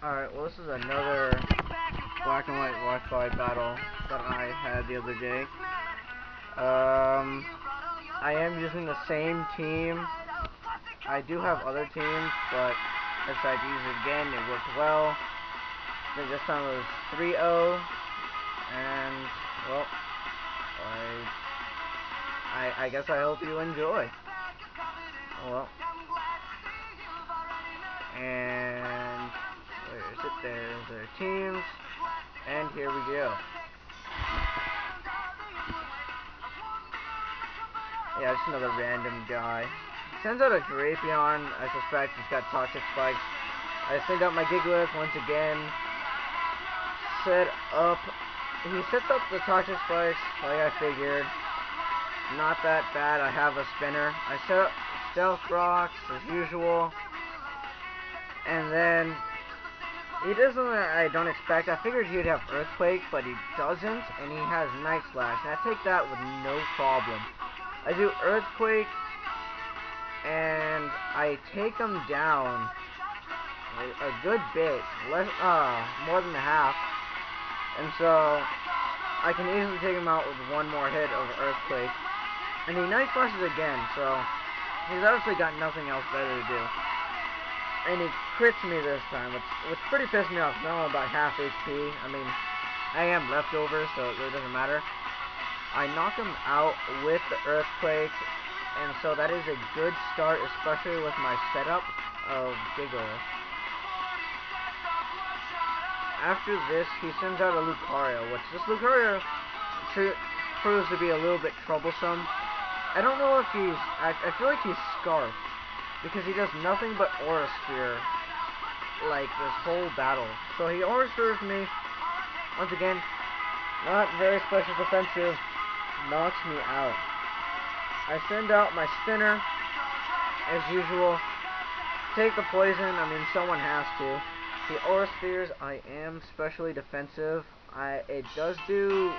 Alright, well this is another black and white Wi-Fi battle that I had the other day. I am using the same team. I do have other teams, but I decided to use it again. It worked well. I think this time it was 3-0, and well, I guess I hope you enjoy. Well, and where is it? There's their teams, and here we go. Yeah, just another random guy. Sends out a Drapion. I suspect he's got toxic spikes. I send out my Gigalith once again. He sets up the toxic spikes like I figured. Not that bad. I have a spinner. I set up stealth rocks as usual. And then he does something I don't expect. I figured he'd have Earthquake, but he doesn't, and he has Night Slash. And I take that with no problem. I do Earthquake, and I take him down a good bit, more than half. And so I can easily take him out with one more hit of Earthquake. And he Night Slashes again, so he's obviously got nothing else better to do. And he crits me this time, which pretty pissed me off. Now I'm about half HP. I mean, I am leftover, so it really doesn't matter. I knock him out with the Earthquake, and so that is a good start, especially with my setup of Gigalith. After this, he sends out a Lucario, which this Lucario proves to be a little bit troublesome. I don't know if I feel like he's Scarf, because he does nothing but Aura Sphere, like, this whole battle. So he Aura Spheres me, once again, not very special defensive, knocks me out. I send out my spinner, as usual, take the poison. I mean, someone has to. The Aura Spheres, I am specially defensive. It does do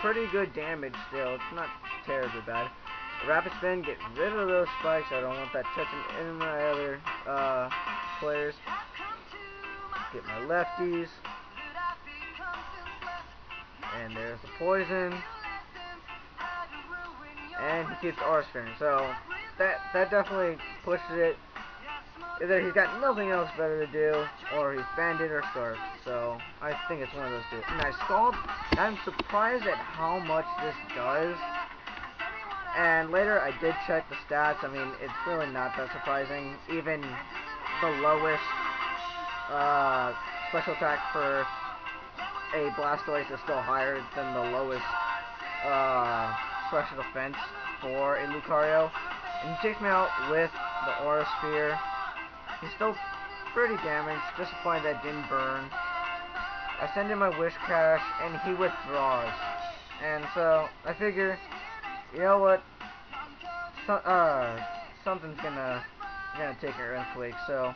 pretty good damage still. It's not terribly bad. Rapid Spin, get rid of those spikes. I don't want that touching any of my other players. Get my lefties. And there's the poison. And he keeps Aura Sphering. So that definitely pushes it. Either he's got nothing else better to do, or he's Bandit or Scarf. So I think it's one of those two. And I Scald. I'm surprised at how much this does. And later I did check the stats. I mean, it's really not that surprising. Even the lowest special attack for a Blastoise is still higher than the lowest special defense for a Lucario. And he takes me out with the Aura Sphere. He's still pretty damaged. Disappointed that didn't burn. I send him my Wish Cache, and he withdraws. And so I figure, you know what? Something's gonna take an Earthquake. So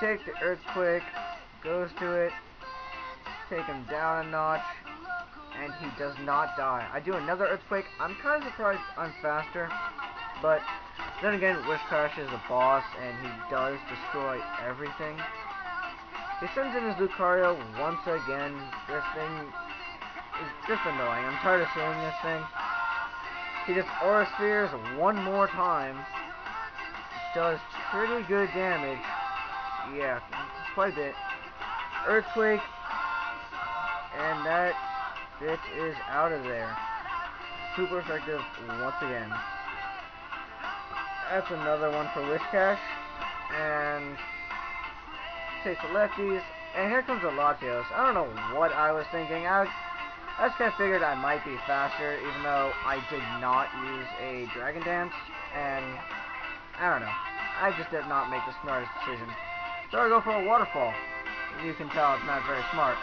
take the Earthquake, goes to it, take him down a notch, and he does not die. I do another Earthquake. I'm kind of surprised I'm faster, but then again, Wish Crash is a boss, and he does destroy everything. He sends in his Lucario once again. This thing is just annoying. I'm tired of seeing this thing. He just Aura Spheres one more time. Does pretty good damage. Yeah, quite a bit. Earthquake. And that bitch is out of there. Super effective once again. That's another one for Wish Cache. And takes the lefties. And here comes the Latios. I don't know what I was thinking. I just kind of figured I might be faster, even though I did not use a Dragon Dance. And I don't know. I just did not make the smartest decision. So I go for a Waterfall. You can tell it's not very smart.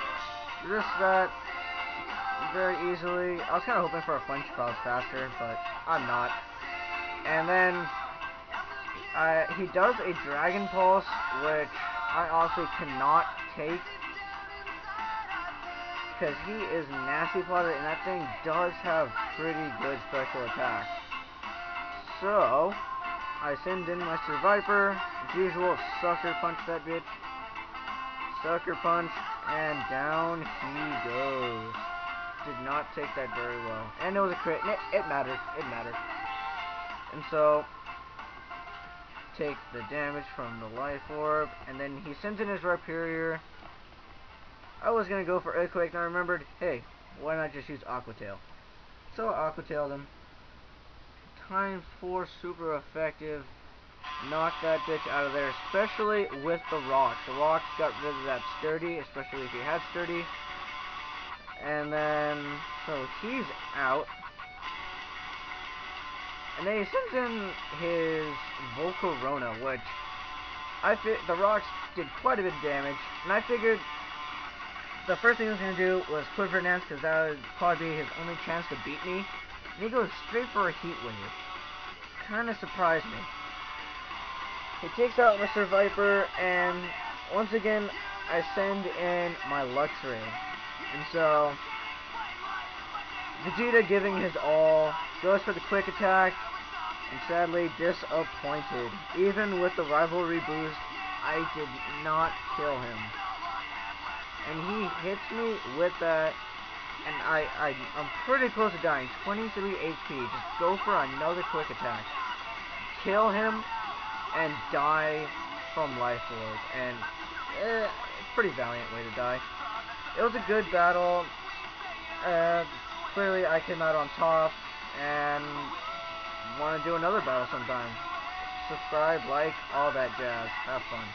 Just that very easily. I was kind of hoping for a flinch if I was faster, but I'm not. And then he does a Dragon Pulse, which I honestly cannot take, because he is nasty plotted, and that thing does have pretty good special attack. So I send in my Survivor, as usual, sucker punch that bitch. sucker punch, and down he goes. Did not take that very well. And it was a crit, and it mattered. It mattered. And so, take the damage from the life orb, and then he sends in his Rhyperior. I was going to go for Earthquake, and I remembered, hey, why not just use Aqua Tail? So I Aqua Tailed him. Times 4, super effective. Knocked that bitch out of there, especially with the rocks. The rocks got rid of that sturdy, especially if he had sturdy. And then, so he's out. And then he sends in his Volcarona, which the rocks did quite a bit of damage. And I figured the first thing he was going to do was Quiver Dance, because that would probably be his only chance to beat me. And he goes straight for a Heat Wave. Kind of surprised me. He takes out Mr. Viper, and once again, I send in my Luxray. And so, Vegeta giving his all, goes for the quick attack, and sadly disappointed. Even with the rivalry boost, I did not kill him. And he hits me with that, and I'm pretty close to dying. 23 HP. Just go for another quick attack. Kill him, and die from Life Orb. And pretty valiant way to die. It was a good battle. Clearly I came out on top, and want to do another battle sometime. Subscribe, like, all that jazz. Have fun.